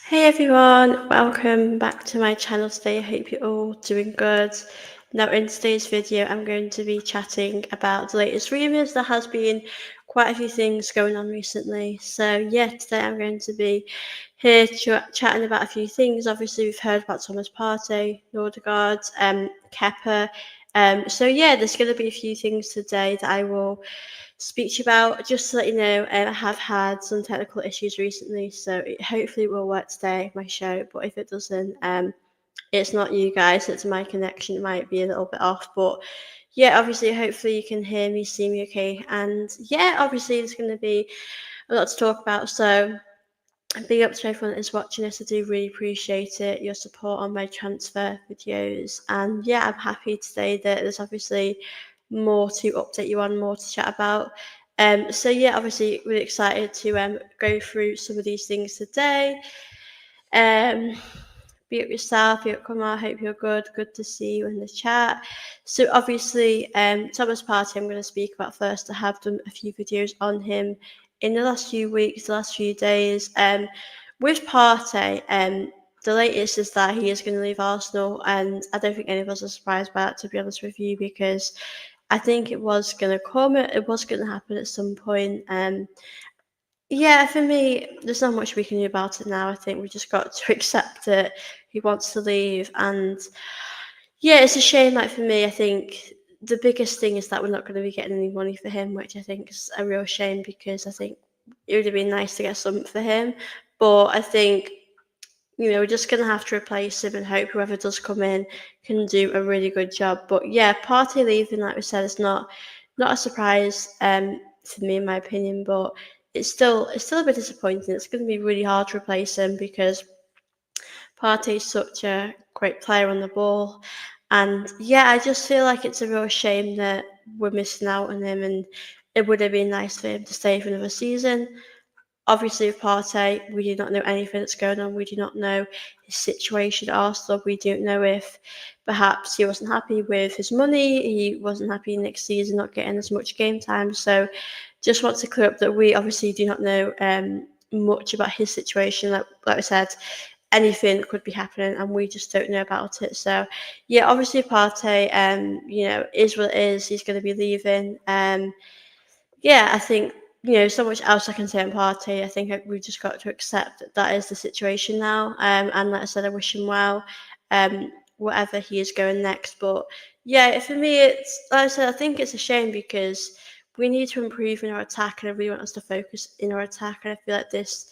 Hey everyone, welcome back to my channel today. I hope you're all doing good. Now in today's video I'm going to be chatting about the latest rumours. There has been quite a few things going on recently. So yeah, today I'm going to be here chatting about a few things. Obviously we've heard about Thomas Partey, Norgaard, Kepa. So yeah, there's going to be a few things today that I will speak to you about. Just to let you know, I have had some technical issues recently, so hopefully it will work today, my show. But if it doesn't, it's not you guys, it's my connection. It might be a little bit off, but yeah, obviously, hopefully you can hear me, see me okay. And yeah, obviously, there's going to be a lot to talk about. So big up to everyone that is watching this. I do really appreciate it, your support on my transfer videos. And yeah, I'm happy to say that there's obviously more to update you on, more to chat about. So yeah, obviously really excited to go through some of these things today. Um, be up yourself, be up Kumar, hope you're good. Good to see you in the chat. So obviously, Thomas Partey I'm going to speak about first. I have done a few videos on him in the last few weeks, the last few days. With Partey, the latest is that he is going to leave Arsenal, and I don't think any of us are surprised by that, to be honest with you, because I think it was going to come, it was going to happen at some point. Yeah, for me, there's not much we can do about it now. I think we just got to accept it. He wants to leave, and yeah, it's a shame. Like for me, I think the biggest thing is that we're not going to be getting any money for him, which I think is a real shame because I think it would have been nice to get something for him. But I think we're just going to have to replace him and hope whoever does come in can do a really good job. But yeah, Partey leaving, like we said, is not a surprise for me, in my opinion. But it's still a bit disappointing. It's going to be really hard to replace him because Partey is such a great player on the ball. And yeah, I just feel like it's a real shame that we're missing out on him, and it would have been nice for him to stay for another season. Obviously, with Partey, we do not know anything that's going on. We do not know his situation at Arsenal. We don't know if perhaps he wasn't happy with his money. He wasn't happy next season, not getting as much game time. So, just want to clear up that we obviously do not know much about his situation. Like I said, anything could be happening, and we just don't know about it. So, yeah, obviously, Partey, is what it is. He's going to be leaving. Yeah, I think so much else I can say on Partey. I think we've just got to accept that that is the situation now. And like I said, I wish him well, whatever he is going next. But yeah, for me, it's like I said, I think it's a shame because we need to improve in our attack, and I really want us to focus in our attack. And I feel like this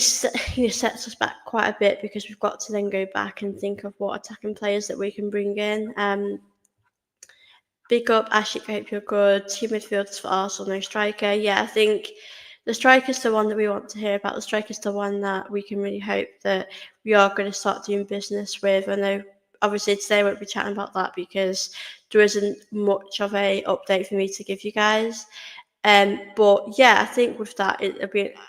sets us back quite a bit because we've got to then go back and think of what attacking players that we can bring in. Big up, Ashik. I hope you're good. Two midfielders for Arsenal, no striker. Yeah, I think the striker's the one that we want to hear about. The striker's the one that we can really hope that we are going to start doing business with. I know, obviously, today I won't be chatting about that because there isn't much of a update for me to give you guys. But yeah, I think with that,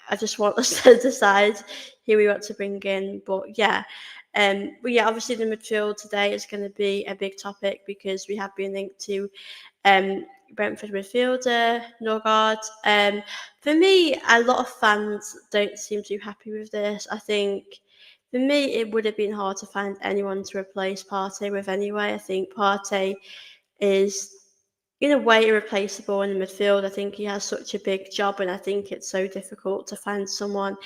I just want us to decide who we want to bring in. But yeah, obviously the midfield today is going to be a big topic because we have been linked to Brentford midfielder Norgaard. For me, a lot of fans don't seem too happy with this. I think for me, it would have been hard to find anyone to replace Partey with anyway. I think Partey is in a way irreplaceable in the midfield. I think he has such a big job, and I think it's so difficult to find someone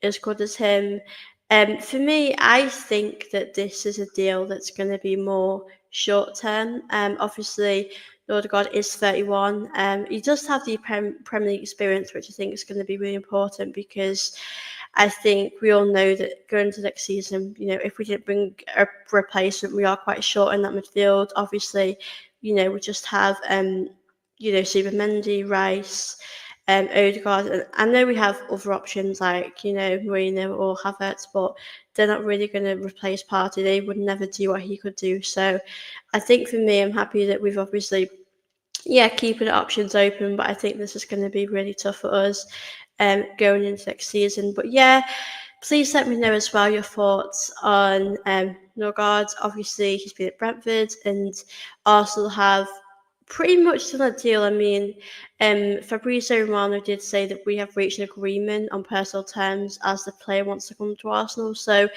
as good as him. For me, I think that this is a deal that's going to be more short term. Obviously, Norgaard is 31. He does have the Premier League experience, which I think is going to be really important because I think we all know that going into next season, if we didn't bring a replacement, we are quite short in that midfield. Obviously, we just have, Mendy, Rice, Odegaard. And I know we have other options like, Marino or Havertz, but they're not really going to replace Partey. They would never do what he could do. So I think for me, I'm happy that we've obviously, keeping the options open, but I think this is going to be really tough for us going into next season. But yeah, please let me know as well your thoughts on Norgaard. Obviously, he's been at Brentford, and Arsenal have pretty much done a deal. I mean, Fabrizio Romano did say that we have reached an agreement on personal terms as the player wants to come to Arsenal. So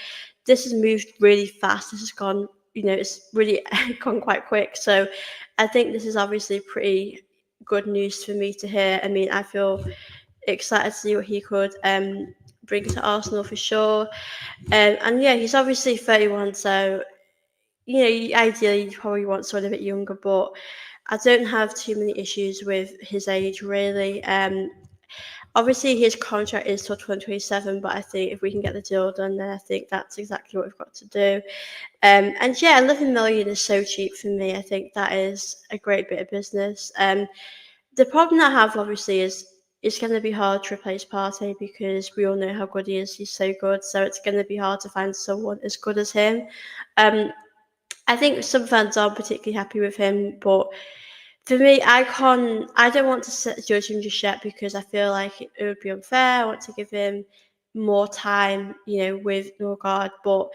this has moved really fast. This has gone, it's really gone quite quick. So I think this is obviously pretty good news for me to hear. I mean, I feel excited to see what he could bring to Arsenal for sure. And yeah, he's obviously 31, so ideally you probably want someone a bit younger, but I don't have too many issues with his age really. Obviously his contract is till 2027, but I think if we can get the deal done, then I think that's exactly what we've got to do. And yeah, 11 million is so cheap for me. I think that is a great bit of business. The problem I have obviously is it's going to be hard to replace Partey because we all know how good he is. He's so good, so it's going to be hard to find someone as good as him. Um, I think some fans aren't particularly happy with him, but for me, I don't want to judge him just yet because I feel like it would be unfair. I want to give him more time, with Norgaard. But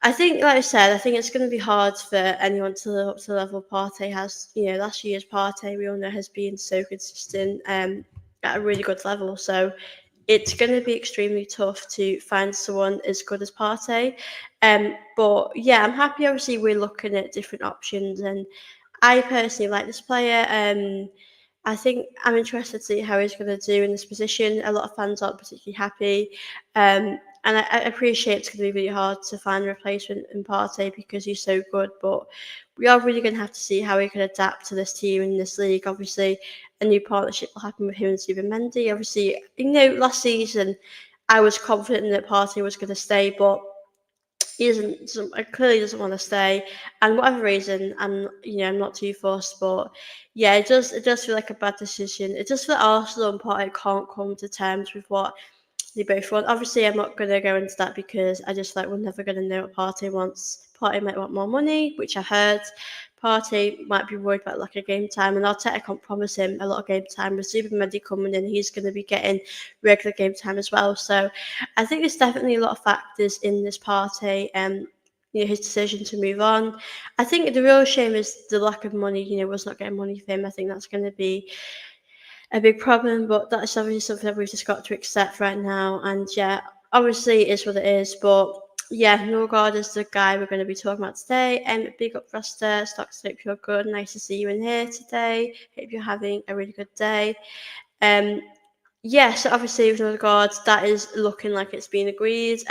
I think, like I said, I think it's going to be hard for anyone to live up to the level Partey has. Last year's Partey, we all know, has been so consistent at a really good level. So it's going to be extremely tough to find someone as good as Partey. But yeah, I'm happy. Obviously, we're looking at different options, and I personally like this player. I think I'm interested to see how he's going to do in this position. A lot of fans aren't particularly happy, and I appreciate it's going to be really hard to find a replacement in Partey because he's so good. But we are really going to have to see how he can adapt to this team in this league. Obviously, a new partnership will happen with him and Mendy. Obviously, last season I was confident that Partey was going to stay, but he clearly doesn't want to stay, and whatever reason, I'm not too fussed, but yeah, it does feel like a bad decision. It does feel like Arsenal and Partey can't come to terms with what they both want. Obviously, I'm not going to go into that because I just like we're never going to know what Partey wants. Partey might want more money, which I heard. Partey might be worried about lack of game time, and Arteta can't promise him a lot of game time. With Mendy coming in, he's going to be getting regular game time as well. So I think there's definitely a lot of factors in this Partey. His decision to move on. I think the real shame is the lack of money. Was not getting money for him. I think that's going to be a big problem, but that's obviously something that we've just got to accept right now. And yeah, obviously it is what it is. But yeah, Norgaard is the guy we're going to be talking about today. And big up Rasta, Stocks, hope you're good. Nice to see you in here today. Hope you're having a really good day. Um, yeah, so obviously with Norgaard, that is looking like it's been agreed.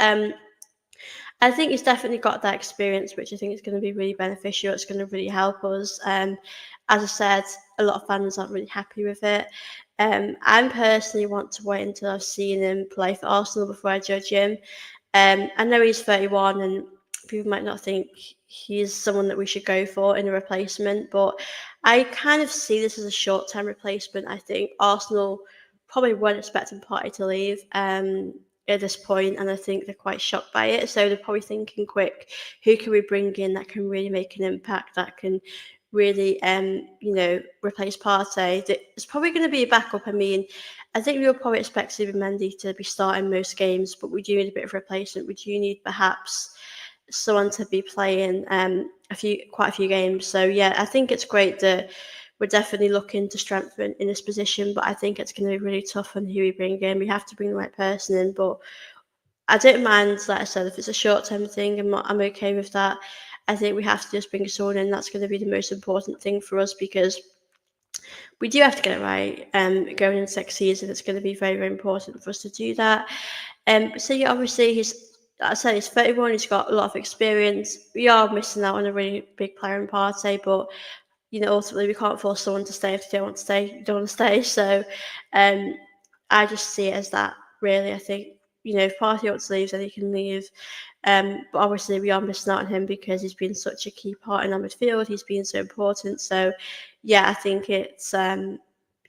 I think he's definitely got that experience, which I think is going to be really beneficial. It's going to really help us. As I said, a lot of fans aren't really happy with it. I personally want to wait until I've seen him play for Arsenal before I judge him. I know he's 31 and people might not think he's someone that we should go for in a replacement, but I kind of see this as a short-term replacement. I think Arsenal probably weren't expecting Partey to leave at this point, and I think they're quite shocked by it. So they're probably thinking, quick, who can we bring in that can really make an impact, that can really, replace Partey? It's probably going to be a backup. I mean, I think we will probably expect Mendy to be starting most games, but we do need a bit of replacement. We do need perhaps someone to be playing quite a few games. So yeah, I think it's great that we're definitely looking to strengthen in this position, but I think it's going to be really tough on who we bring in. We have to bring the right person in, but I don't mind, like I said, if it's a short-term thing, I'm okay with that. I think we have to just bring someone in. That's going to be the most important thing for us because we do have to get it right. Going into next season, it's going to be very, very important for us to do that. So yeah, obviously I said he's 31. He's got a lot of experience. We are missing out on a really big player in Partey, but ultimately we can't force someone to stay if they don't want to stay. Don't want to stay. So, I just see it as that. Really, I think if Partey wants to leave, then he can leave. But obviously we are missing out on him because he's been such a key part in our midfield. He's been so important. So, yeah, I think it's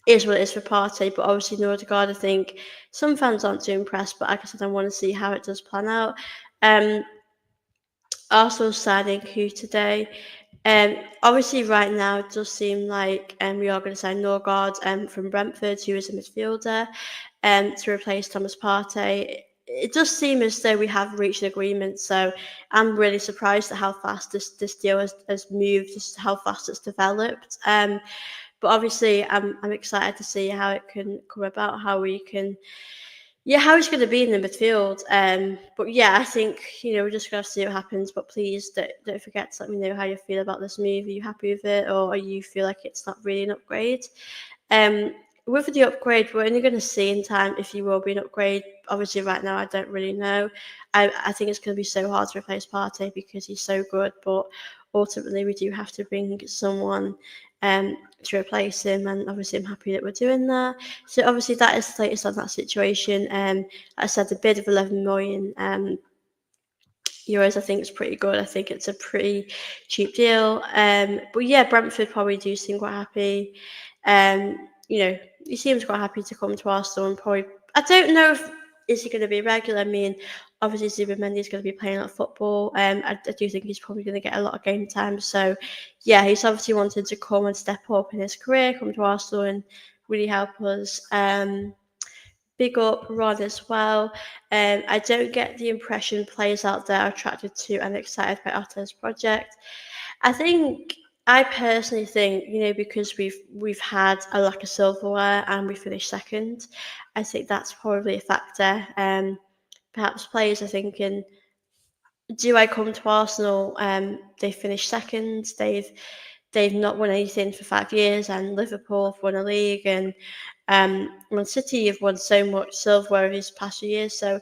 is what it is for Partey. But obviously Norgaard, I think some fans aren't too impressed. But like I said, I want to see how it does plan out. Arsenal signing who today? Obviously, right now it does seem like we are going to sign Norgaard from Brentford, who is a midfielder, to replace Thomas Partey. it does seem as though we have reached an agreement. So I'm really surprised at how fast this deal has moved, just how fast it's developed. But obviously, I'm excited to see how it can come about, how we can, yeah, how he's going to be in the midfield. But yeah, I think we're just going to see what happens. But please don't forget to let me know how you feel about this move. Are you happy with it, or are you feel like it's not really an upgrade? Um, with the upgrade, we're only going to see in time if you will be an upgrade. Obviously, right now, I don't really know. I think it's going to be so hard to replace Partey because he's so good. But ultimately, we do have to bring someone to replace him. And obviously, I'm happy that we're doing that. So, obviously, that is the latest on that situation. I said a bid of 11 million. Euros, I think it's pretty good. I think it's a pretty cheap deal. But yeah, Brentford probably do seem quite happy. He seems quite happy to come to Arsenal and probably. I don't know if is he going to be regular. I mean, obviously Zubimendi is going to be playing a lot of football. I do think he's probably going to get a lot of game time. So yeah, he's obviously wanted to come and step up in his career, come to Arsenal and really help us. Big up Rod as well. I don't get the impression players out there are attracted to and excited by Otto's project. I think I personally think, because we've had a lack of silverware and we finished second, I think that's probably a factor. Perhaps players are thinking, do I come to Arsenal? They finished second. They've not won anything for 5 years, and Liverpool have won a league, and Man City have won so much silverware these past few years. So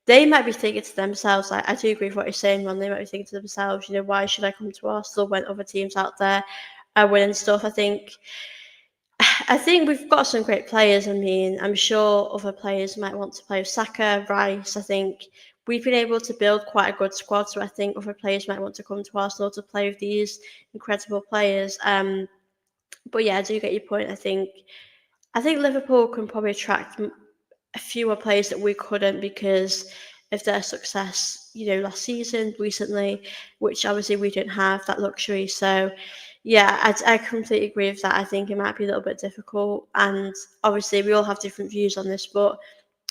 they might be thinking to themselves, like, I do agree with what you're saying, Ron. They might be thinking to themselves, why should I come to Arsenal when other teams out there are winning stuff? I think we've got some great players. I mean, I'm sure other players might want to play with Saka, Rice. I think we've been able to build quite a good squad, so I think other players might want to come to Arsenal to play with these incredible players. But yeah, I do get your point. I think Liverpool can probably attract fewer players that we couldn't because of their success, last season, recently, which obviously we don't have that luxury. So, yeah, I completely agree with that. I think it might be a little bit difficult, and obviously we all have different views on this, but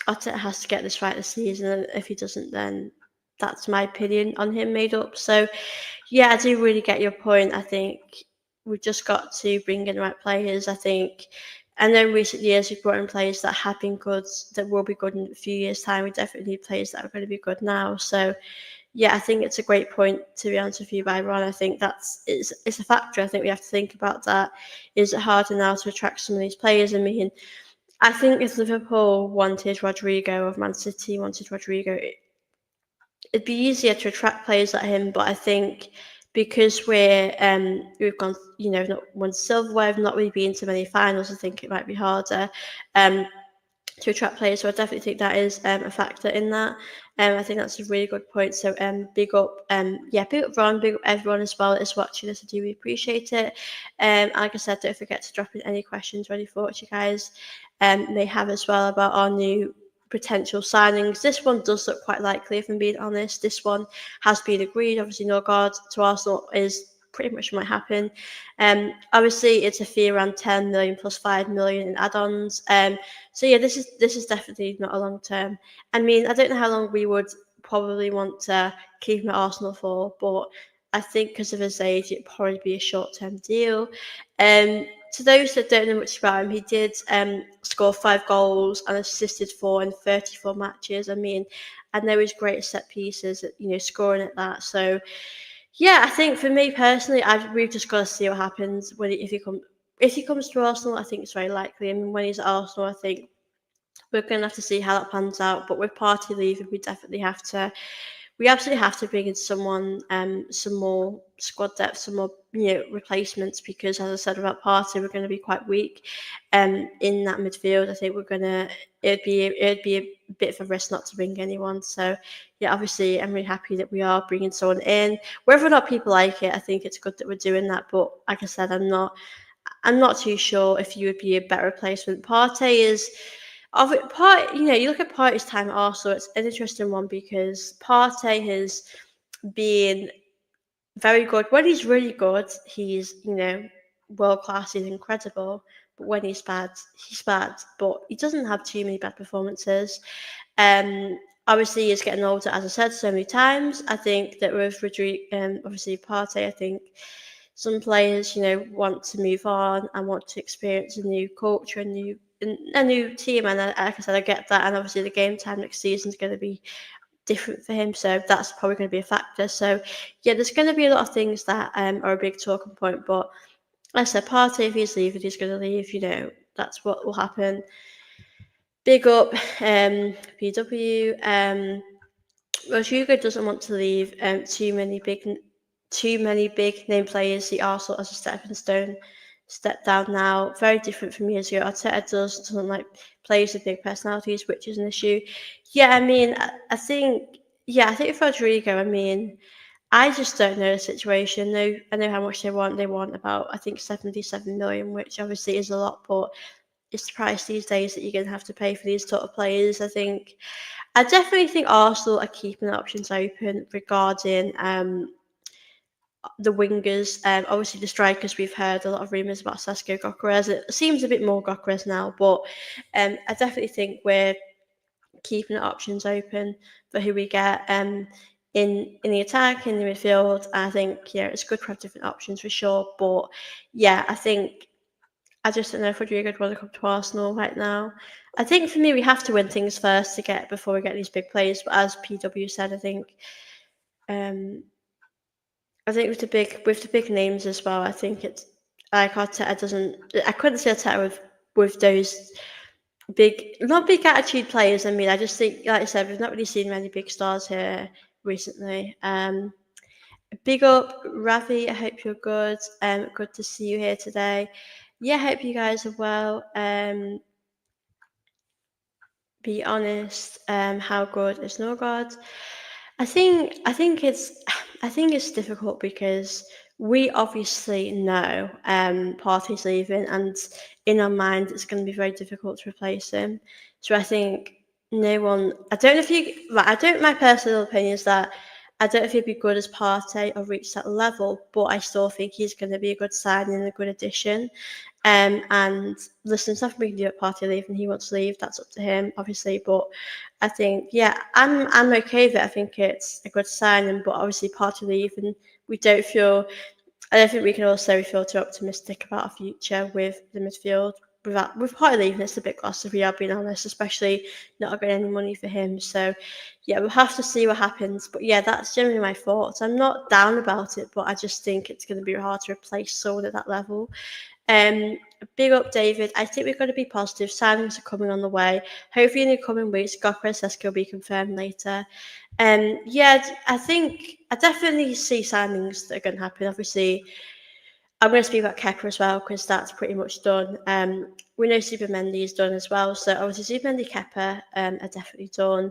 Arteta has to get this right this season, and if he doesn't, then that's my opinion on him made up. So, yeah, I do really get your point. I think we've just got to bring in the right players. I know in recent years we've brought in players that have been good, that will be good in a few years' time. We definitely need players that are going to be good now. So, yeah, I think it's a great point, to be honest with you, by Ron. I think it's a factor. I think we have to think about that. Is it harder now to attract some of these players? I mean, I think if Liverpool wanted Rodrigo, or Man City wanted Rodrigo, it'd be easier to attract players like him. But I think because we've gone, not won silverware, we've not really been to many finals. I think it might be harder. To attract players. So I definitely think that is a factor in that. I think that's a really good point. So big up Ron, big up everyone as well that is watching this. I do really appreciate it. Like I said, don't forget to drop in any questions or any thoughts you guys may have as well about our new potential signings. This one does look quite likely, if I'm being honest. This one has been agreed. Obviously, Norgaard to Arsenal is pretty much might happen. Obviously, it's a fee around 10 million plus 5 million in add-ons. So yeah, this is definitely not a long term. I mean, I don't know how long we would probably want to keep him at Arsenal for, but I think because of his age, it'd probably be a short-term deal. To those that don't know much about him, he did score 5 goals and assisted 4 in 34 matches. I mean, I know he's great at set pieces, scoring at that. So yeah, I think for me personally, we've just got to see what happens if he comes to Arsenal. I think it's very likely. I mean, when he's at Arsenal, I think we're going to have to see how that pans out. But with Partey leaving, we absolutely have to bring in someone, some more squad depth, some more replacements. Because as I said about Partey, we're going to be quite weak, in that midfield. I think it'd be a bit of a risk not to bring anyone. So yeah, obviously I'm really happy that we are bringing someone in. Whether or not people like it, I think it's good that we're doing that. But like I said, I'm not too sure if you would be a better replacement. Partey is of it. You look at Partey's time at Arsenal. It's an interesting one because Partey has been very good. When he's really good, he's world class. He's incredible. But when he's bad, he's bad. But he doesn't have too many bad performances. Um, Obviously, he's getting older, as I said so many times. I think that with obviously Partey, I think some players, want to move on and want to experience a new culture, a new team. And like I said, I get that. And obviously, the game time next season is going to be different for him, so that's probably going to be a factor. So yeah, there's going to be a lot of things that are a big talking point. But like I said, Partey, if he's leaving, he's going to leave. That's what will happen. Big up, PW. Rodrigo doesn't want to leave too many big name players see Arsenal as a stepping stone. Step down now, very different from years ago. Arteta doesn't like players with big personalities, which is an issue. Yeah, I mean, I think I think with Rodrigo, I mean, I just don't know the situation. No, I know how much they want. They want about, I think, 77 million, which obviously is a lot, but it's the price these days that you're going to have to pay for these sort of players. I definitely think Arsenal are keeping the options open regarding the wingers. Obviously, the strikers, we've heard a lot of rumours about Sasco Gokares. It seems a bit more Gokares now, but I definitely think we're keeping the options open for who we get in the attack, in the midfield. I think it's good to have different options for sure. But yeah, I just don't know if Rodrigo would want to come to Arsenal right now. I think for me, we have to win things first before we get these big players. But as PW said, um, I think with the big names as well. I think it's like Arteta doesn't. I couldn't see Arteta with those not big attitude players. I mean, I just think, like I said, we've not really seen many big stars here recently. Big up, Ravi. I hope you're good. Good to see you here today. Yeah, I hope you guys are well. Be honest. How good is Norgaard? I think it's difficult because we obviously know Partey's leaving, and in our mind it's going to be very difficult to replace him. So I think no one. I don't know if you. Right, I don't. My personal opinion is that I don't know if he'd be good as Partey or reach that level, but I still think he's going to be a good signing and a good addition. And listen, there's nothing we can do at Partey leaving. He wants to leave. That's up to him, obviously. But I think, I'm okay with it. I think it's a good signing, but obviously Partey leaving, we don't feel. I don't think we can also feel too optimistic about our future with the midfield. With Partey leaving, it's a bit glossy, if we are being honest, especially not getting any money for him. So, yeah, we'll have to see what happens. But yeah, that's generally my thoughts. I'm not down about it, but I just think it's going to be hard to replace someone at that level. Big up, David. I think we've got to be positive. Signings are coming on the way. Hopefully, in the coming weeks, Gokra Sesko will be confirmed later. Yeah, I definitely see signings that are going to happen. Obviously, I'm going to speak about Kepa as well because that's pretty much done. We know Super Mendy is done as well. So obviously, Super Mendy, Kepa are definitely done.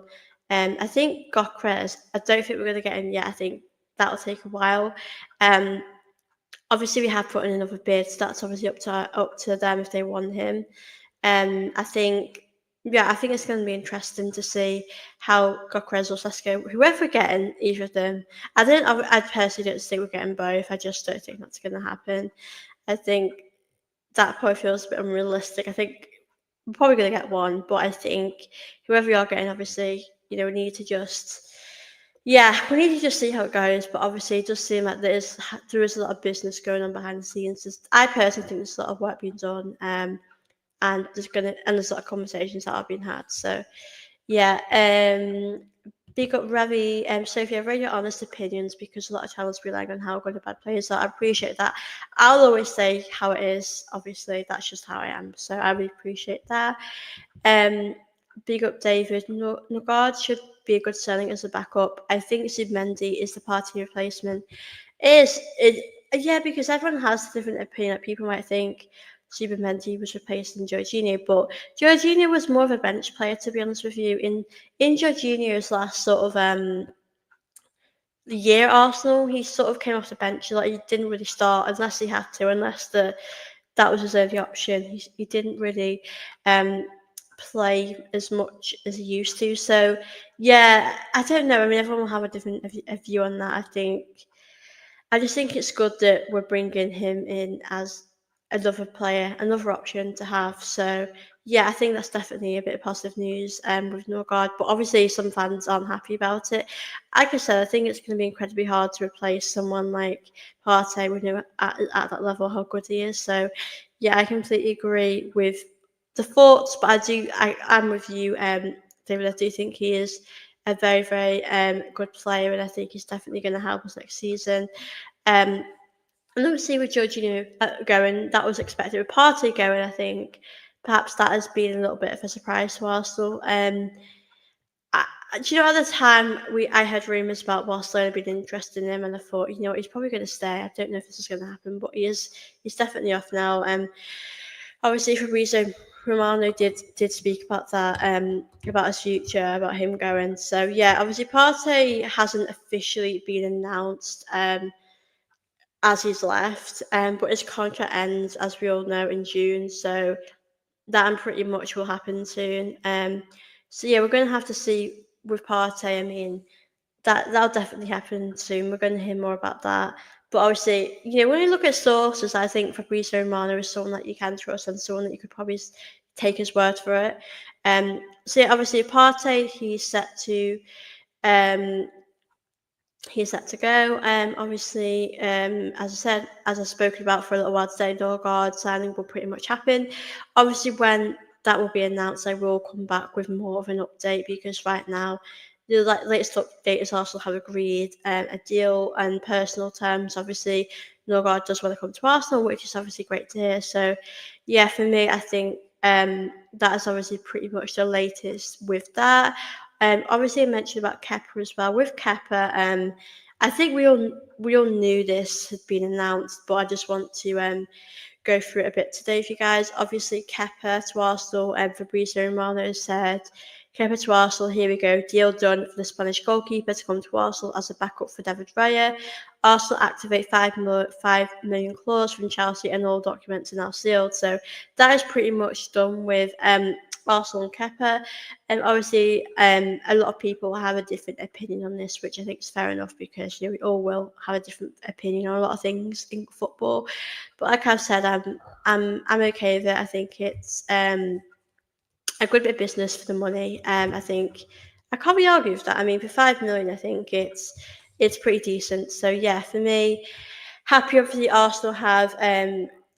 I think Gokres, I don't think we're going to get him yet. I think that'll take a while. Um, Obviously, we have put in another bid, so that's obviously up to them if they want him. I think, I think it's going to be interesting to see how Gokres or Sesko, whoever we're getting, either of them. I personally don't think we're getting both. I just don't think that's going to happen. I think that probably feels a bit unrealistic. I think we're probably going to get one, but I think whoever we are getting, obviously, we need to just we need to just see how it goes. But obviously, it does seem like there is a lot of business going on behind the scenes. I personally think there's a lot of work being done, and there's a lot of conversations that are being had. So yeah, big up Ravi, Sophie. I've read your honest opinions because a lot of channels rely on how good or bad players are. I appreciate that. I'll always say how it is. Obviously, that's just how I am. So I really appreciate that. Um, Big up David. Norgaard should be a good selling as a backup. I think Zubimendi is the Partey replacement. Yeah, because everyone has a different opinion. Like, people might think Zubimendi was replacing Jorginho, but Jorginho was more of a bench player, to be honest with you. In Jorginho's last sort of year at Arsenal, he sort of came off the bench. Like, he didn't really start unless he had to, unless that was his only option. He didn't really play as much as he used to. So yeah, I don't know. I mean, everyone will have a different view on that. I just think it's good that we're bringing him in as another player, another option to have. So yeah, I think that's definitely a bit of positive news with Norgaard, but obviously some fans aren't happy about it. Like I said, I think it's going to be incredibly hard to replace someone like Partey. We know at that level how good he is. So, yeah, I completely agree with the thoughts, but I'm with you, David. I do think he is a very, very good player, and I think he's definitely going to help us next season. Um, and obviously with Jorginho going, that was expected. With Partey going, I think perhaps that has been a little bit of a surprise to Arsenal. Do you know at the time I heard rumours about Barcelona being interested in him, and I thought, he's probably going to stay. I don't know if this is going to happen, but he's definitely off now. Obviously Fabrizio Romano did speak about that, about his future, about him going. So yeah, obviously Partey hasn't officially been announced. As he's left, but his contract ends, as we all know, in June. So that pretty much will happen soon. So yeah, we're going to have to see with Partey. I mean, that'll definitely happen soon. We're going to hear more about that. But obviously, when you look at sources, I think Fabrizio Romano is someone that you can trust and someone that you could probably take his word for it. So yeah, obviously Partey, um, he's set to go. Obviously, as I said, as I've spoken about for a little while today, Norgaard signing will pretty much happen. Obviously, when that will be announced, I will come back with more of an update because right now, the latest update is Arsenal have agreed a deal and personal terms. Obviously, Norgaard does want to come to Arsenal, which is obviously great to hear. So, yeah, for me, I think that is obviously pretty much the latest with that. Obviously, I mentioned about Kepa as well. With Kepa, I think we all knew this had been announced, but I just want to go through it a bit today for you guys. Obviously, Kepa to Arsenal, and Fabrizio Romano said, Kepa to Arsenal, here we go, deal done for the Spanish goalkeeper to come to Arsenal as a backup for David Raya. Arsenal activate 5 million clause from Chelsea and all documents are now sealed. So that is pretty much done with Arsenal and Kepa. And obviously, a lot of people have a different opinion on this, which I think is fair enough because we all will have a different opinion on a lot of things in football. But like I've said, I'm okay with it. I think it's a good bit of business for the money. I think I can't really argue with that. I mean, for 5 million, I think it's pretty decent. So yeah, for me, happy obviously Arsenal have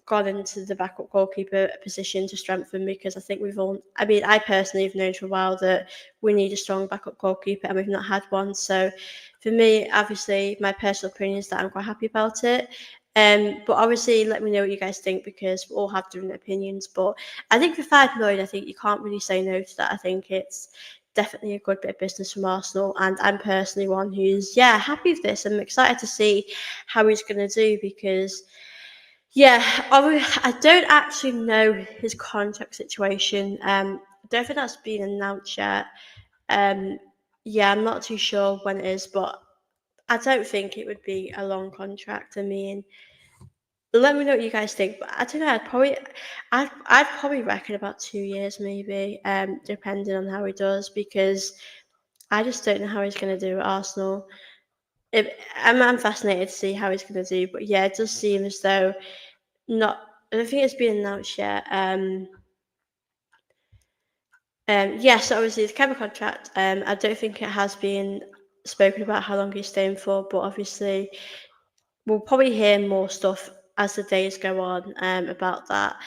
gone into the backup goalkeeper position to strengthen because I think I personally have known for a while that we need a strong backup goalkeeper and we've not had one. So for me, obviously, my personal opinion is that I'm quite happy about it. But obviously, let me know what you guys think because we all have different opinions. But I think for 5 million, I think you can't really say no to that. I think it's definitely a good bit of business from Arsenal, and I'm personally one who's happy with this. I'm excited to see how he's going to do because I don't actually know his contract situation. I don't think that's been announced yet. Um, I'm not too sure when it is, but I don't think it would be a long contract. I mean, let me know what you guys think. But I don't know. I'd probably reckon about 2 years, maybe, depending on how he does, because I just don't know how he's going to do at Arsenal. I'm fascinated to see how he's going to do, but yeah, it does seem as though not. I don't think it's been announced yet. Yes, obviously it's Kevin contract. I don't think it has been spoken about how long he's staying for, but obviously we'll probably hear more stuff as the days go on about that.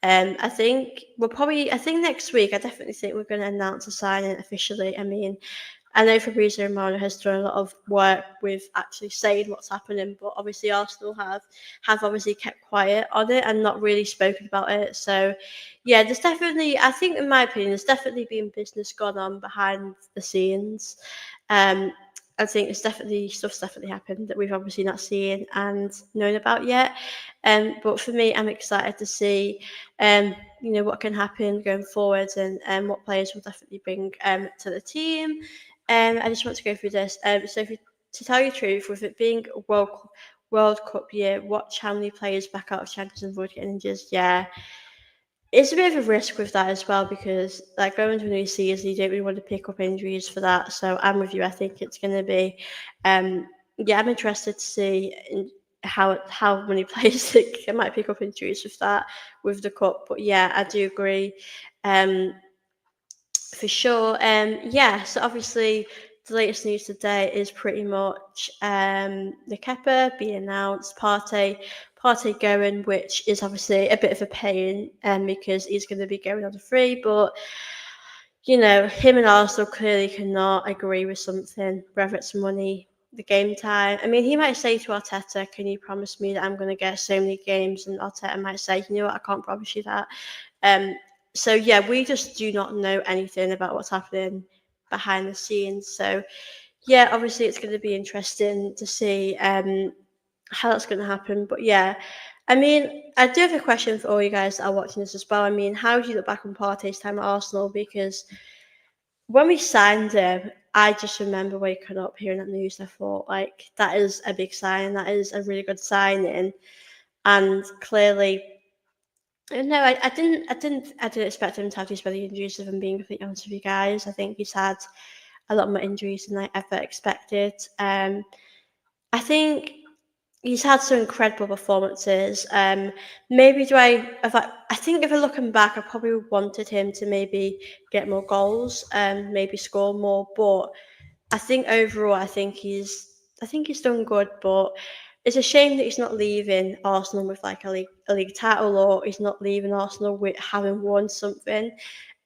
I think I think next week, I definitely think we're going to announce a signing officially. I mean, I know Fabrizio Romano has done a lot of work with actually saying what's happening, but obviously Arsenal have obviously kept quiet on it and not really spoken about it. So, yeah, there's definitely, I think, in my opinion, there's definitely been business gone on behind the scenes. Um, I think stuff's definitely happened that we've obviously not seen and known about yet. But for me, I'm excited to see, what can happen going forward and what players will definitely bring to the team. I just want to go through this. So, to tell you the truth, with it being a World Cup year, watch how many players back out of Champions and avoid getting injured. Yeah, it's a bit of a risk with that as well because, like, going to a new season, you don't really want to pick up injuries for that. So, I'm with you. I think it's going to be, I'm interested to see how many players it might pick up injuries with that with the cup. But yeah, I do agree. Um, for sure. Yeah, so obviously the latest news today is pretty much the Kepa being announced, Partey going, which is obviously a bit of a pain because he's going to be going on a free, but him and Arsenal clearly cannot agree with something, whether it's money, the game time. I mean, he might say to Arteta, "Can you promise me that I'm going to get so many games?" And Arteta might say, "You know what? I can't promise you that." Um, so yeah, we just do not know anything about what's happening behind the scenes. So yeah, obviously it's going to be interesting to see how that's going to happen. But yeah, I mean, I do have a question for all you guys that are watching this as well. I mean, how do you look back on Partey's time at Arsenal? Because when we signed him, I just remember waking up hearing that news. I thought, like, that is a big sign. That is a really good signing. And clearly, no, I didn't expect him to have these many injuries. If I'm being completely honest with you guys, I think he's had a lot more injuries than I ever expected. I think he's had some incredible performances. Maybe do I? If I think if I'm looking back, I probably wanted him to maybe get more goals and maybe score more. But I think overall, I think he's done good. But it's a shame that he's not leaving Arsenal with like a league title, or he's not leaving Arsenal with having won something.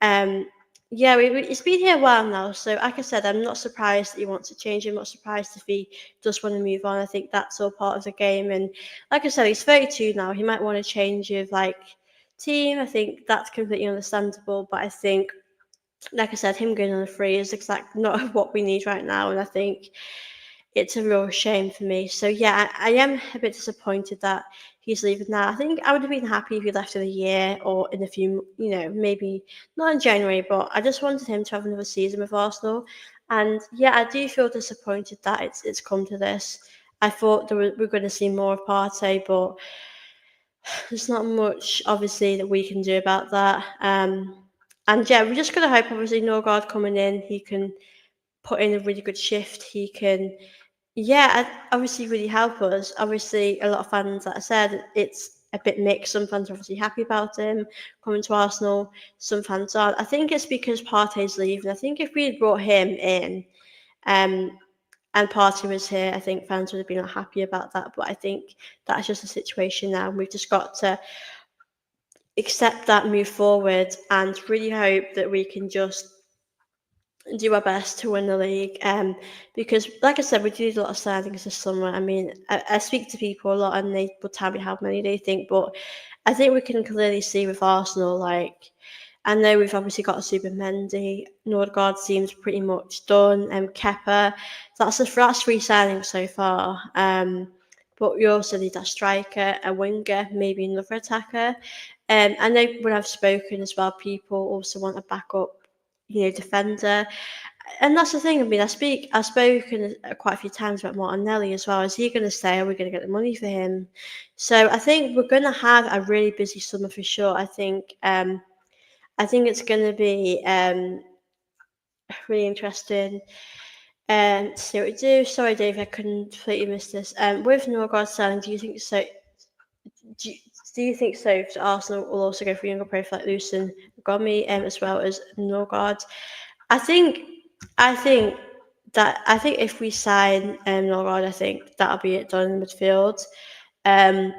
Um, yeah, he's been here a while now, so like I said, I'm not surprised that he wants to change. I'm not surprised if he does want to move on. I think that's all part of the game, and like I said, he's 32 now. He might want to change of like team. I think that's completely understandable, but I think, like I said, him going on a free is exactly not what we need right now, and I think it's a real shame for me. So yeah, I am a bit disappointed that he's leaving now. I think I would have been happy if he left in a year or in a few, maybe not in January, but I just wanted him to have another season with Arsenal. And yeah, I do feel disappointed that it's come to this. I thought we're going to see more of Partey, but there's not much obviously that we can do about that. And yeah, we're just going to hope obviously Norgaard coming in, he can put in a really good shift. He can, yeah, obviously really help us. Obviously, a lot of fans, like I said, it's a bit mixed. Some fans are obviously happy about him coming to Arsenal. Some fans aren't. I think it's because Partey's leaving. I think if we had brought him in, um, and Partey was here, I think fans would have been happy about that. But I think that's just the situation now. We've just got to accept that, move forward, and really hope that we can just do our best to win the league. Because, like I said, we did a lot of signings this summer. I mean, I speak to people a lot, and they will tell me how many they think. But I think we can clearly see with Arsenal, like, I know we've obviously got a Super Mendy. Norgaard seems pretty much done. Kepa, that's three signings so far. But we also need that striker, a winger, maybe another attacker. I know when I've spoken as well, people also want a backup, defender. And that's the thing. I mean, I've spoken quite a few times about Martinelli as well. Is he going to stay? Are we going to get the money for him? So I think we're going to have a really busy summer for sure. I think it's going to be really interesting. To see what we do. Sorry, Dave, I completely missed this. With Norgaard selling, do you think so? Do you, do you think so? Arsenal will also go for younger players like Lucien Gomi, as well as Norgaard. I think I think if we sign Norgard, I think that'll be it done in midfield. Um,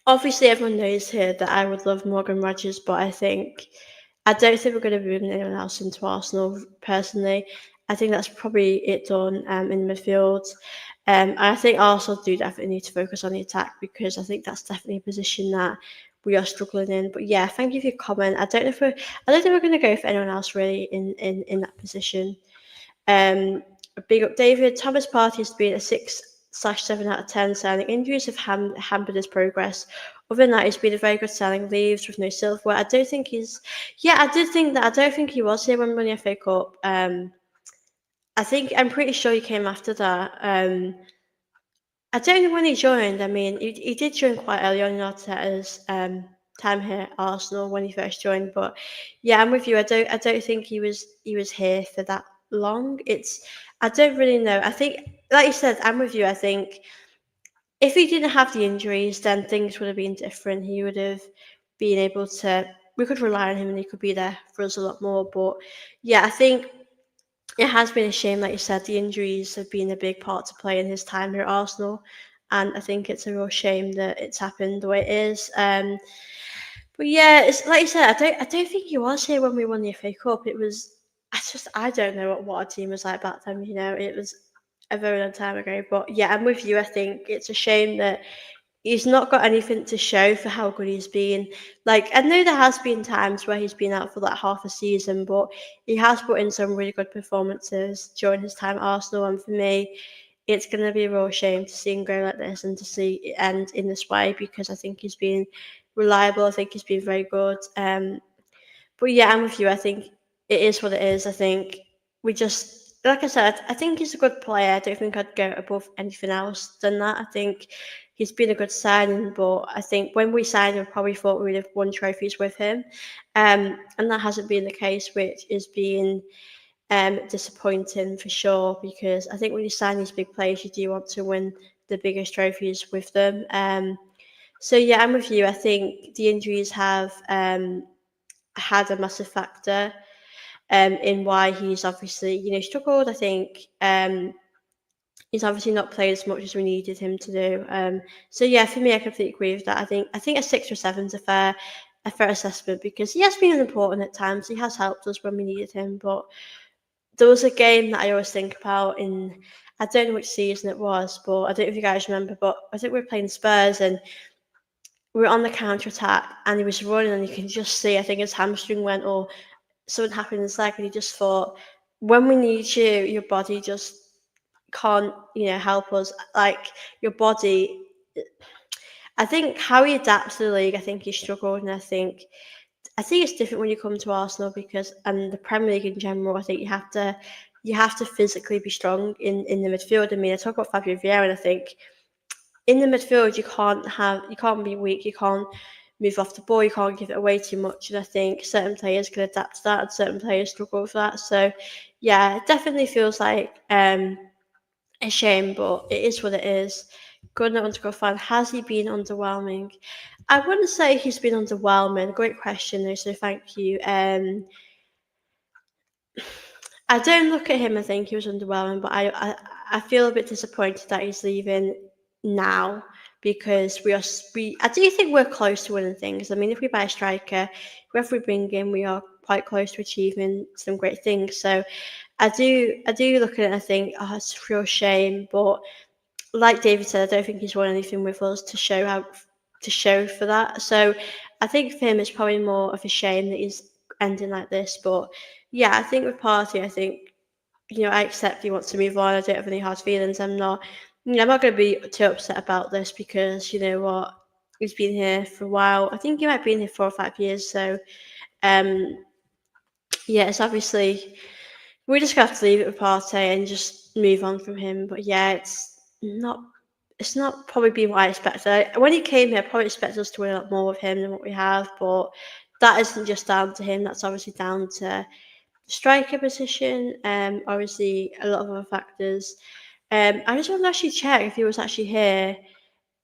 Obviously, everyone knows here that I would love Morgan Rogers, but I don't think we're going to be moving anyone else into Arsenal personally. I think that's probably it done in midfield. I think Arsenal do definitely need to focus on the attack because I think that's definitely a position that we are struggling in. But yeah, thank you for your comment. I don't think we're going to go for anyone else really in that position. Big up David. Thomas Partey has been a 6/7 out of 10 signing. Injuries have hampered his progress. Other than that, he's been a very good selling. Leaves with no silverware. I don't think he's. Yeah, I did think that. I don't think he was here when we won the FA Cup. I'm pretty sure he came after that. I don't know when he joined. I mean, he did join quite early on in Arteta's time here at Arsenal when he first joined. But yeah, I'm with you. I don't think he was here for that long. I don't really know. I think, like you said, I'm with you. I think if he didn't have the injuries, then things would have been different. He would have been able to. We could rely on him, and he could be there for us a lot more. But yeah, I think it has been a shame, like you said, the injuries have been a big part to play in his time here at Arsenal, and I think it's a real shame that it's happened the way it is. But yeah, it's like you said. I don't think he was here when we won the FA Cup. It was. I don't know what our team was like back then. It was a very long time ago. But yeah, I'm with you. I think it's a shame that he's not got anything to show for how good he's been. Like, I know there has been times where he's been out for like half a season, but he has put in some really good performances during his time at Arsenal. And for me, it's going to be a real shame to see him go like this and to see it end in this way, because I think he's been reliable. I think he's been very good. But yeah, I'm with you. I think it is what it is. I think we just, like I said, I think he's a good player. I don't think I'd go above anything else than that. I think he's been a good signing, but I think when we signed him, we probably thought we would have won trophies with him. And that hasn't been the case, which is being disappointing for sure, because I think when you sign these big players, you do want to win the biggest trophies with them. So yeah, I'm with you. I think the injuries have had a massive factor in why he's obviously, struggled. I think he's obviously not played as much as we needed him to do. So yeah, for me, I completely agree with that. I think a 6 or 7 is a fair assessment, because he has been important at times. He has helped us when we needed him. But there was a game that I always think about in, I don't know which season it was, but I don't know if you guys remember, but I think we were playing Spurs and we were on the counter attack and he was running and you can just see, I think his hamstring went or something happened in his leg, and he just thought, when we need you, your body just can't, help us. Like, your body, I think how he adapts to the league, I think he struggled, and I think it's different when you come to Arsenal, because, and the Premier League in general, I think you have to physically be strong in the midfield. I mean, I talk about Fabio Vieira, and I think in the midfield you can't be weak, you can't move off the ball, you can't give it away too much. And I think certain players can adapt to that and certain players struggle with that. So yeah, it definitely feels like a shame, but it is what it is. Good not underscore fan. Has he been underwhelming? I wouldn't say he's been underwhelming. Great question though, so thank you. I don't look at him and think he was underwhelming, but I feel a bit disappointed that he's leaving now, because I do think we're close to winning things. I mean, if we buy a striker, whoever we bring in, we are quite close to achieving some great things. So I do look at it and I think, oh, it's a real shame. But like David said, I don't think he's won anything with us to show for that. So I think for him, it's probably more of a shame that he's ending like this. But yeah, I think with Partey, I think, I accept he wants to move on. I don't have any hard feelings. I'm not going to be too upset about this, because you know what, he's been here for a while. I think he might be in here 4 or 5 years. So um, yeah, it's obviously, we just have to leave it with Partey and just move on from him. But yeah, it's not probably been what I expected. When he came here, I probably expected us to win a lot more with him than what we have. But that isn't just down to him. That's obviously down to striker position, obviously a lot of other factors. I just want to actually check if he was actually here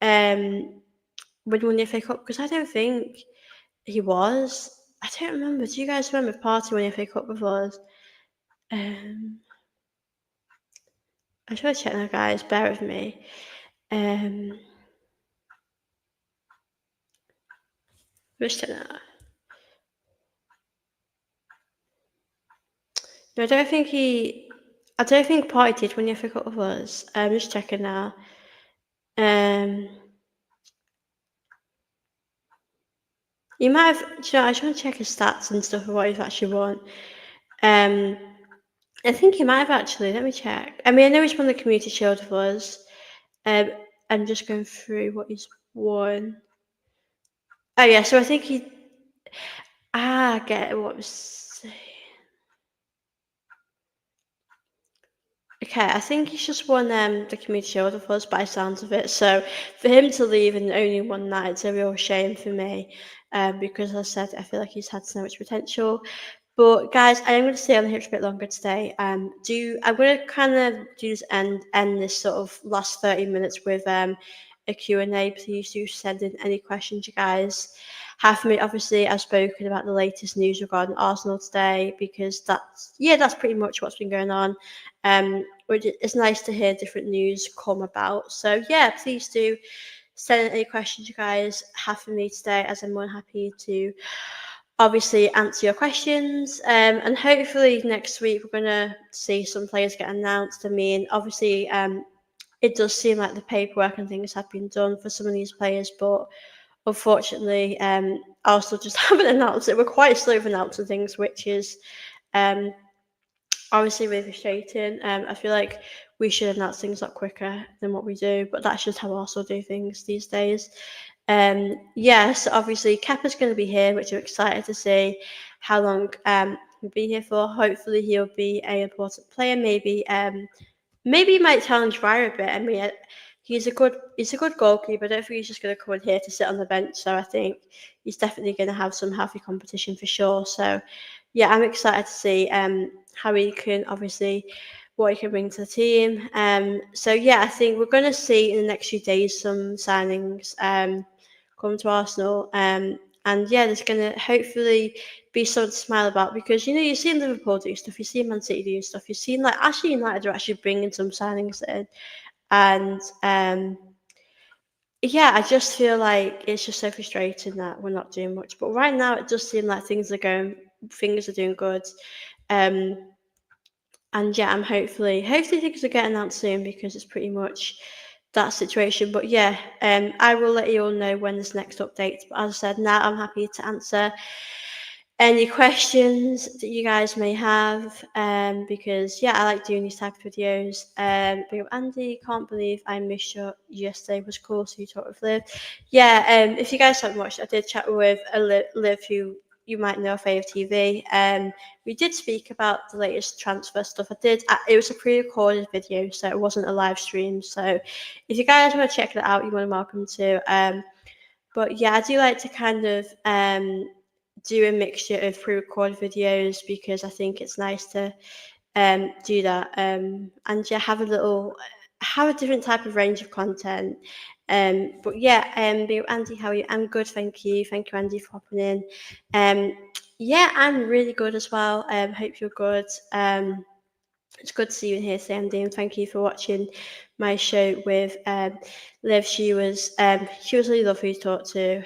um, when we won the FA Cup, because I don't think he was. I don't remember. Do you guys remember if Partey won the FA Cup with us? Um, I'm trying to check now, guys. Bear with me. Um, just check that. No, I don't think Partey did win the FA Cup with us. I'm just checking now. Um, you might have. I just want to check his stats and stuff of what he's actually won. Um, I think he might have actually. Let me check. I mean, I know he's won the Community Shield for us. Um, I'm just going through what he's won. Oh yeah, so I think he. I get what was saying. Okay, I think he's just won the Community Shield for us by the sounds of it. So for him to leave and only won that, it's a real shame for me. Because as I said, I feel like he's had so much potential. But guys, I am going to stay on here for a bit longer today. I'm going to kind of do this end this sort of last 30 minutes with a Q&A, please do send in any questions you guys have for me. Obviously, I've spoken about the latest news regarding Arsenal today because that's pretty much what's been going on. Which it's nice to hear different news come about. So yeah, please do send in any questions you guys have for me today, as I'm more than happy to obviously answer your questions. And hopefully next week we're gonna see some players get announced. I mean, obviously, it does seem like the paperwork and things have been done for some of these players, but unfortunately, Arsenal just haven't announced it. We're quite slow with announcing things, which is um, obviously really frustrating. I feel like we should announce things a lot quicker than what we do, but that's just how Arsenal do things these days. Yes, obviously Kepa's going to be here, which I'm excited to see how long he'll be here for. Hopefully he'll be an important player. Maybe he might challenge Raya a bit. I mean, he's a good goalkeeper. I don't think he's just going to come in here to sit on the bench. So I think he's definitely going to have some healthy competition for sure. So yeah, I'm excited to see how he can obviously what he can bring to the team. So yeah, I think we're going to see in the next few days some signings come to Arsenal. And yeah, there's going to hopefully be something to smile about because you've seen Liverpool do stuff, you've seen Man City do stuff, you've seen like actually United are actually bringing some signings in, and yeah, I just feel like it's just so frustrating that we're not doing much. But right now, it does seem like things are doing good, um, and yeah, I'm hopefully things will get announced soon because it's pretty much that situation. But yeah, I will let you all know when this next update. But as I said, now I'm happy to answer any questions that you guys may have, because yeah, I like doing these type of videos. But Andy, can't believe I missed your yesterday was cool. So you talked with Liv. Yeah, if you guys haven't watched, I did chat with a Liv who you might know of AFTV. We did speak about the latest transfer stuff. It was a pre-recorded video, so it wasn't a live stream. So if you guys want to check that out, you're more than welcome to. But yeah, I do like to kind of do a mixture of pre-recorded videos because I think it's nice to do that, and yeah, have a different type of range of content. But yeah, Andy, how are you? I'm good, thank you Andy for popping in. Yeah, I'm really good as well. Hope you're good. It's good to see you in here today, Andy, and thank you for watching my show with Liv. She was really lovely to talk to.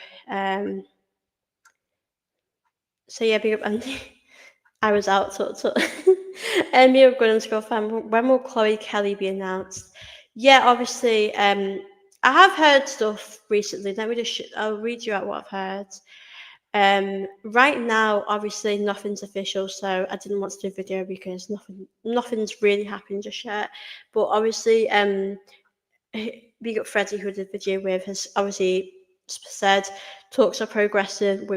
So yeah, big up Andy. I was out, and me of good school fan. When will Chloe Kelly be announced? Yeah, obviously. I have heard stuff recently. I'll read you out what I've heard. Right now, obviously, nothing's official, so I didn't want to do a video because nothing's really happened just yet. But obviously, big up Freddie, who I did the video with, has obviously said talks progressing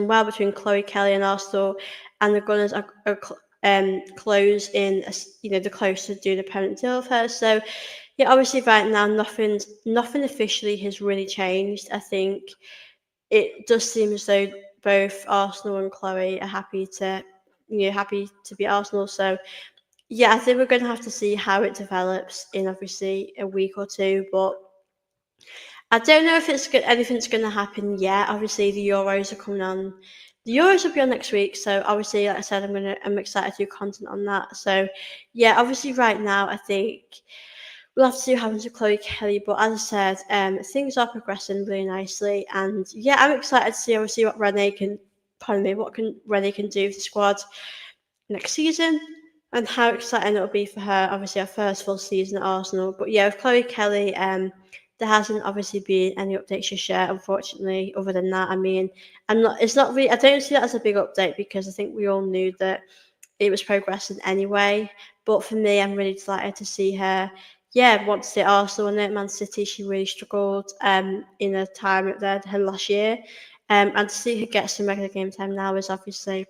well between Chloe Kelly and Arsenal, and the Gunners are close in, they're close to doing a permanent deal with her. So, yeah, obviously right now nothing officially has really changed. I think it does seem as though both Arsenal and Chloe are happy to be Arsenal. So, yeah, I think we're going to have to see how it develops in obviously a week or two, but I don't know if anything's going to happen yet. Obviously, the Euros are coming on. The Euros will be on next week, so obviously, like I said, I'm excited to do content on that. So, yeah, obviously, right now, I think we'll have to see what happens with Chloe Kelly. But as I said, things are progressing really nicely, and yeah, I'm excited to see obviously what Renee can do with the squad next season, and how exciting it'll be for her. Obviously, her first full season at Arsenal. But yeah, with Chloe Kelly, there hasn't obviously been any updates to share, unfortunately. Other than that, I mean, It's not really. I don't see that as a big update because I think we all knew that it was progressing anyway. But for me, I'm really delighted to see her. Yeah, want to see Arsenal and at Man City. She really struggled in her time at her last year, and to see her get some regular game time now is obviously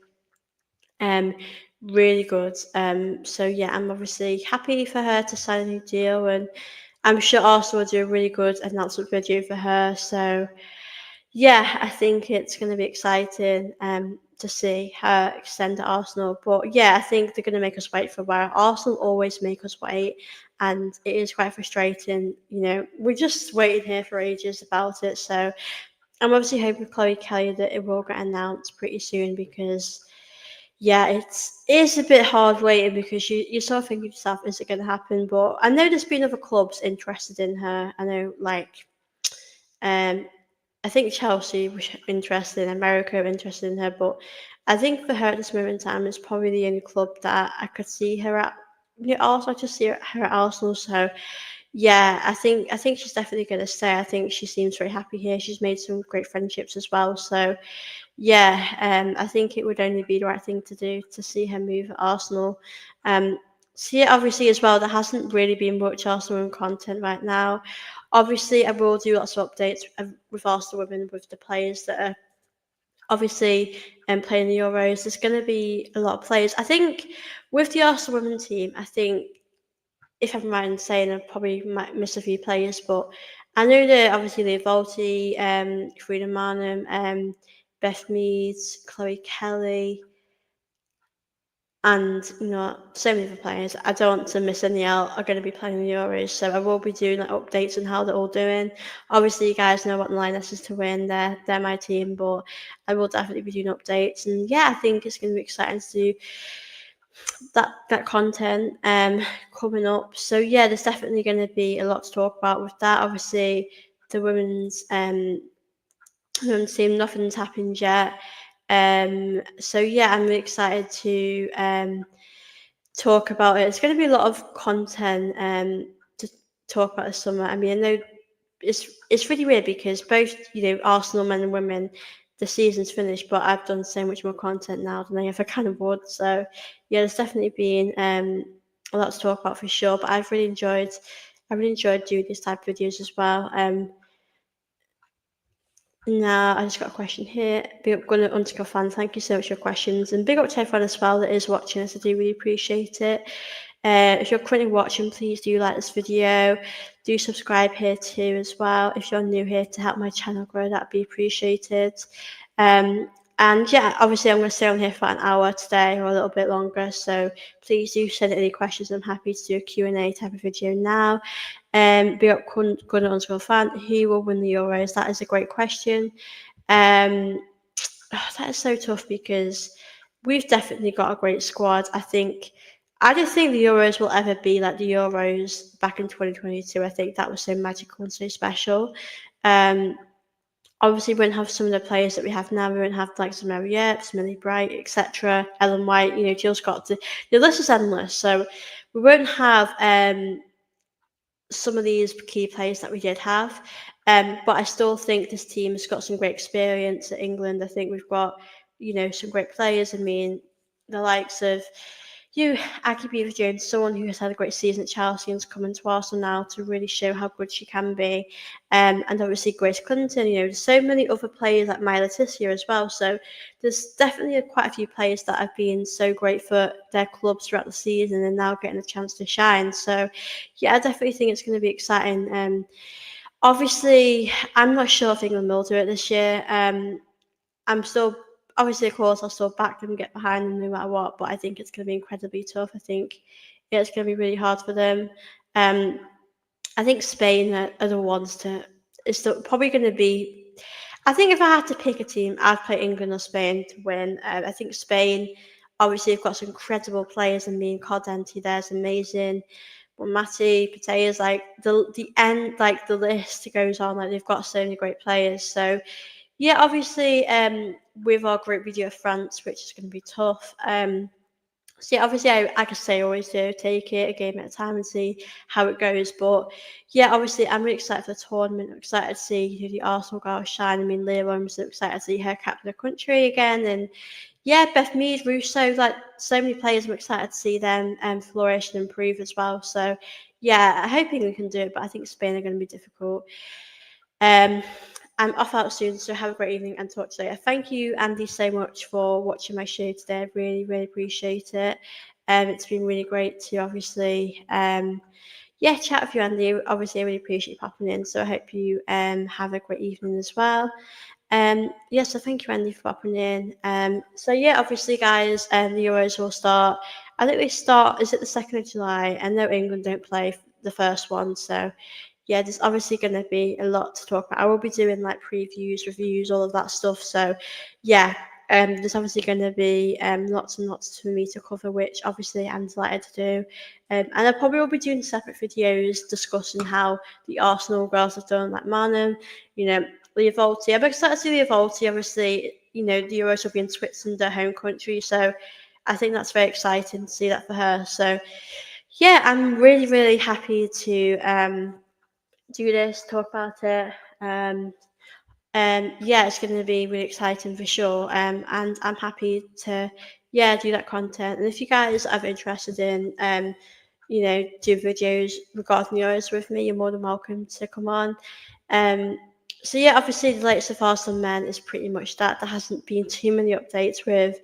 um, really good. So yeah, I'm obviously happy for her to sign a new deal, and I'm sure Arsenal will do a really good announcement video for her. So yeah, I think it's going to be exciting to see her extend at Arsenal. But yeah, I think they're going to make us wait for a while. Arsenal always make us wait, and it is quite frustrating. We're just waiting here for ages about it. So I'm obviously hoping with Chloe Kelly that it will get announced pretty soon because yeah, it's a bit hard waiting because you sort of think to yourself, is it going to happen? But I know there's been other clubs interested in her. I know, like, um, I think Chelsea was interested, America were interested in her, but I think for her at this moment in time, it's probably the only club that I could see her at. Also, I just see her at Arsenal. So yeah, I think she's definitely going to stay. I think she seems very happy here. She's made some great friendships as well. So yeah, I think it would only be the right thing to do to see her move at Arsenal. Um, so yeah, obviously as well, there hasn't really been much Arsenal content right now. Obviously, I will do lots of updates with Arsenal women, with the players that are obviously playing the Euros. There's going to be a lot of players. I think with the Arsenal women team, I think if I'm right in saying, I probably might miss a few players, but I know that obviously the Volti, Karina Marnham, Beth Meads, Chloe Kelly, and so many other players. I don't want to miss any out. Are going to be playing the Euros, so I will be doing like updates on how they're all doing. Obviously, you guys know what the Lionesses to win. They're my team, but I will definitely be doing updates. And yeah, I think it's going to be exciting to do that content coming up. So yeah, there's definitely going to be a lot to talk about with that. Obviously, the women's team, nothing's happened yet. So yeah, I'm really excited to talk about it. It's going to be a lot of content to talk about this summer. I mean, I know it's really weird because both Arsenal men and women, the season's finished, but I've done so much more content now than I ever kind of would. So yeah, there's definitely been a lot to talk about for sure. But I really enjoyed doing this type of videos as well. Now, I just got a question here. Big up Gunner underscore fan. Thank you so much for your questions. And big up to everyone as well that is watching us. I do really appreciate it. If you're currently watching, please do like this video. Do subscribe here too as well. If you're new here to help my channel grow, that'd be appreciated. And yeah, obviously I'm going to stay on here for an hour today or a little bit longer. So please do send any questions. I'm happy to do a Q&A type of video now. Be up Gunner underscore fan. Who will win the Euros? That is a great question. That is so tough because we've definitely got a great squad. I don't think the Euros will ever be like the Euros back in 2022. I think that was so magical and so special. Obviously, we won't have some of the players that we have now. We won't have like some Mary Earps, Millie Bright, etc. Ellen White, Jill Scott. The list is endless. So we won't have some of these key players that we did have. But I still think this team has got some great experience at England. I think we've got, some great players. I mean, the likes of Aggie Beaver-Jones, someone who has had a great season at Chelsea and is coming to Arsenal now to really show how good she can be. And obviously Grace Clinton, there's so many other players like Maya Letitia as well. So there's definitely quite a few players that have been so great for their clubs throughout the season and now getting a chance to shine. So yeah, I definitely think it's going to be exciting. Obviously, I'm not sure if England will do it this year. I'm still, obviously, of course, I'll still back them, get behind them no matter what, but I think it's going to be incredibly tough. I think it's going to be really hard for them. Um, I think Spain are the ones to, it's still probably going to be, I think if I had to pick a team, I'd play England or Spain to win. I think Spain, obviously, have got some incredible players. I mean, Cardenti there's amazing. But Matty, Patea's like the end, like the list goes on. Like they've got so many great players. So yeah, obviously, with our group, we do have France, which is going to be tough. So yeah, obviously, I could say always do take it a game at a time and see how it goes. But yeah, obviously, I'm really excited for the tournament. I'm excited to see the Arsenal girls shine. I mean, Leah Williams, I'm excited to see her captain the country again, and yeah, Beth Mead, Russo, like so many players. I'm excited to see them flourish and improve as well. So yeah, I hope England can do it, but I think Spain are going to be difficult. Um, I'm off out soon, so have a great evening and talk to you later. Thank you, Andy, so much for watching my show today. I really, really appreciate it. It's been really great to obviously, chat with you, Andy. Obviously, I really appreciate you popping in. So I hope you have a great evening as well. Yeah, so thank you, Andy, for popping in. So yeah, obviously, guys, the Euros will start. I think they start. Is it the 2nd of July? I know England don't play the first one, so yeah, there's obviously going to be a lot to talk about. I will be doing like previews, reviews, all of that stuff. So yeah, there's obviously going to be lots and lots for me to cover, which obviously I'm delighted to do. And I probably will be doing separate videos discussing how the Arsenal girls have done, like Manon, you know, Leah Volti. I'm excited to see Leah Volti. Obviously, you know, the Euros will be in Switzerland, their home country. So I think that's very exciting to see that for her. So yeah, I'm really, really happy to do this, talk about it. Yeah, it's going to be really exciting for sure. And I'm happy to, yeah, do that content. And if you guys are interested in, you know, do videos regarding yours with me, you're more than welcome to come on. Um, so yeah, obviously the latest of Arsenal men is pretty much that. There hasn't been too many updates with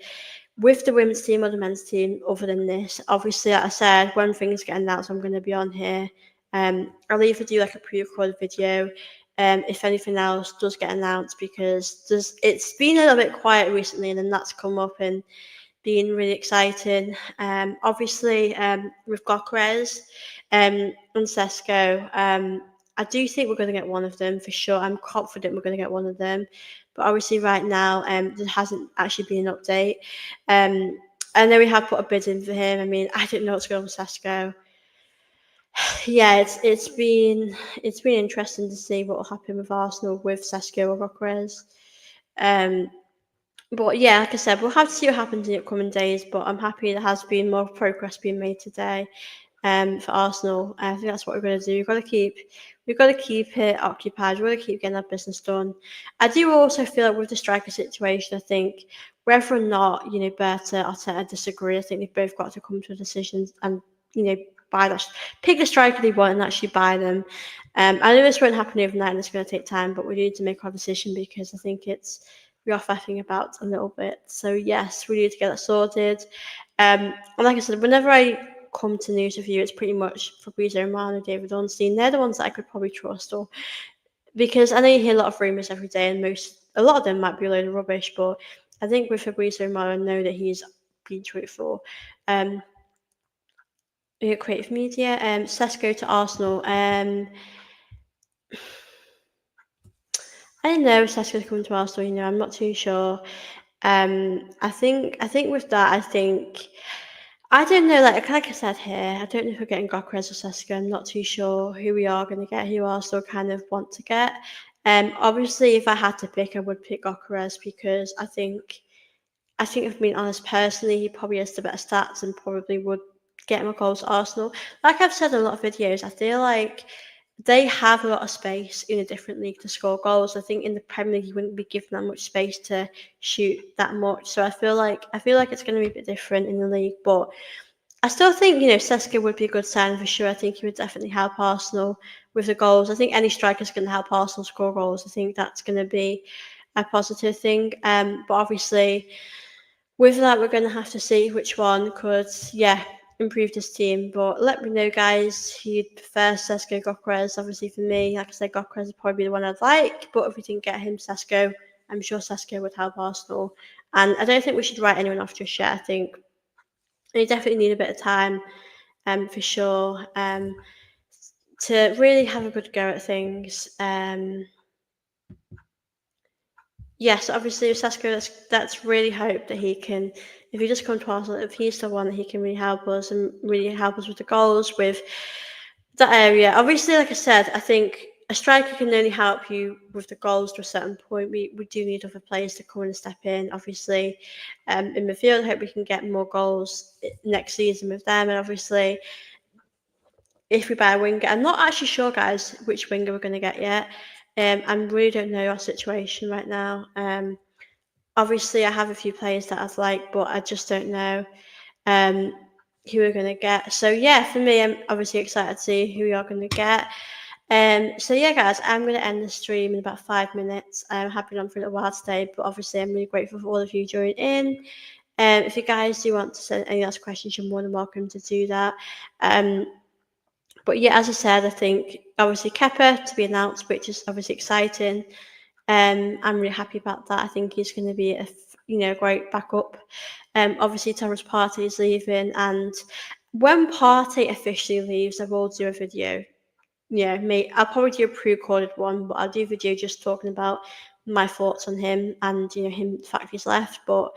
the women's team or the men's team other than this. Obviously, like I said, when things get announced, I'm going to be on here. I'll either do like a pre-recorded video if anything else does get announced, because it's been a little bit quiet recently, and then that's come up and been really exciting. Obviously, with Gokres and Sesko, I do think we're going to get one of them for sure. I'm confident we're going to get one of them. But obviously, right now, there hasn't actually been an update. Um, I know we have put a bid in for him. I mean, I didn't know what's going on with Sesko. Yeah, it's been interesting to see what will happen with Arsenal with Sesko or Gokres. Um, but yeah, like I said, we'll have to see what happens in the upcoming days. But I'm happy there has been more progress being made today. For Arsenal, I think that's what we're going to do. We've got to keep it occupied. We've got to keep getting our business done. I do also feel like with the striker situation, I think whether or not Berta Arteta disagree, I think they've both got to come to a decision and buy that, pick the striker they want and actually buy them. I know this won't happen overnight and it's going to take time, but we need to make our decision because I think we are faffing about a little bit. So yes, we need to get that sorted. And like I said, whenever I come to news review, it's pretty much Fabrizio Romano, David Ornstein. They're the ones that I could probably trust, or because I know you hear a lot of rumours every day, and a lot of them might be a load of rubbish. But I think with Fabrizio Romano, I know that he's been truthful. Creative media. Sesko to Arsenal. I don't know if Sesko's coming to Arsenal. I'm not too sure. I think with that, I don't know. Like I said here, I don't know if we're getting Gokres or Sesko. I'm not too sure who we are going to get. Who Arsenal kind of want to get. Obviously, if I had to pick, I would pick Gokres because I think if I'm being honest, personally, he probably has the better stats and probably would get more goals to Arsenal. Like I've said in a lot of videos, I feel like they have a lot of space in a different league to score goals. I think in the Premier League, you wouldn't be given that much space to shoot that much. So I feel like it's going to be a bit different in the league, but I still think Seska would be a good sign for sure. I think he would definitely help Arsenal with the goals. I think any striker is going to help Arsenal score goals. I think that's going to be a positive thing. But obviously, with that, we're going to have to see which one could, improve this team. But let me know, guys, who you'd prefer, Sesko, Gokres. Obviously, for me, like I said, Gokres would probably be the one I'd like. But if we didn't get him, Sesko, I'm sure Sesko would help Arsenal. And I don't think we should write anyone off just yet. I think they definitely need a bit of time, for sure, to really have a good go at things. Yes, obviously with Sasko, that's really hope that he can, if he just come to Arsenal, if he's the one that he can really help us and really help us with the goals, with that area. Obviously, like I said, I think a striker can only help you with the goals to a certain point. We do need other players to come and step in. Obviously, in midfield, I hope we can get more goals next season with them. And obviously, if we buy a winger, I'm not actually sure, guys, which winger we're going to get yet. I really don't know our situation right now. Obviously, I have a few players that I'd like, but I just don't know um, who we're going to get. So, yeah, for me, I'm obviously excited to see who we are going to get. So, yeah, guys, I'm going to end the stream in about 5 minutes. I have been on for a little while today, but obviously, I'm really grateful for all of you joining in. If you guys do want to send any last questions, you're more than welcome to do that. But yeah, as I said, I think obviously Kepa to be announced, which is obviously exciting. I'm really happy about that. I think he's going to be great backup. Obviously Thomas Partey is leaving, and when Partey officially leaves, I will do a video. Yeah, mate, I'll probably do a pre-recorded one, but I'll do a video just talking about my thoughts on him and him the fact he's left. But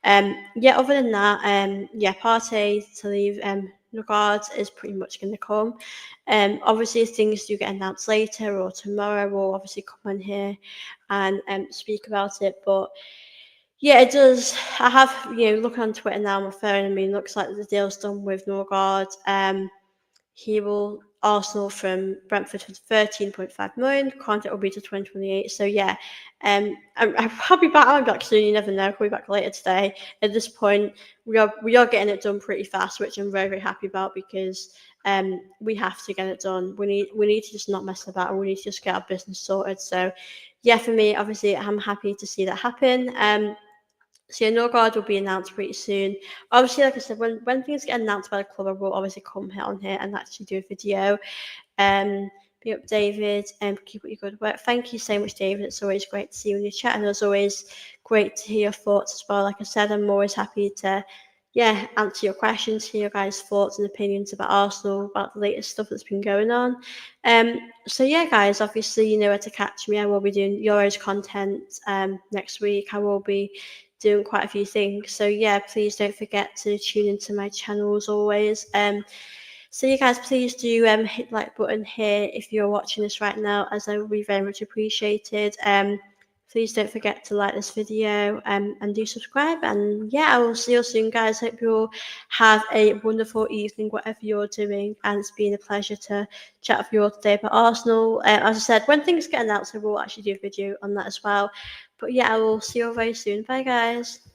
yeah, other than that, yeah, Partey to leave. Norgaard is pretty much going to come. Obviously, if things do get announced later or tomorrow, we'll obviously come on here and speak about it. But yeah, it does. I have looking on Twitter now on my phone. I mean, looks like the deal's done with Norgaard. He will Arsenal from Brentford for 13.5 million. Contract will be to 2028. So yeah, I'll be back. I'll be back soon. You never know. I'll be back later today. At this point, we are getting it done pretty fast, which I'm very very happy about because we have to get it done. We need to just not mess about, and we need to just get our business sorted. So yeah, for me, obviously, I'm happy to see that happen. So yeah, Norgard will be announced pretty soon. Obviously, like I said, when things get announced by the club, I will obviously come here on here and actually do a video. Be up, David, and keep up your good work. Thank you so much, David. It's always great to see you in your chat, and it's always great to hear your thoughts as well. Like I said, I'm always happy to, yeah, answer your questions, hear your guys' thoughts and opinions about Arsenal, about the latest stuff that's been going on. So yeah, guys, obviously you know where to catch me. I will be doing Euros content next week. I will be doing quite a few things. So yeah, please don't forget to tune into my channel as always. So you guys, please do hit the like button here if you're watching this right now, as I would be very much appreciated. Please don't forget to like this video and do subscribe. And yeah, I will see you soon, guys. Hope you all have a wonderful evening, whatever you're doing. And it's been a pleasure to chat with you all today about Arsenal. As I said, when things get announced, I will actually do a video on that as well. But yeah, I will see you all very soon. Bye, guys.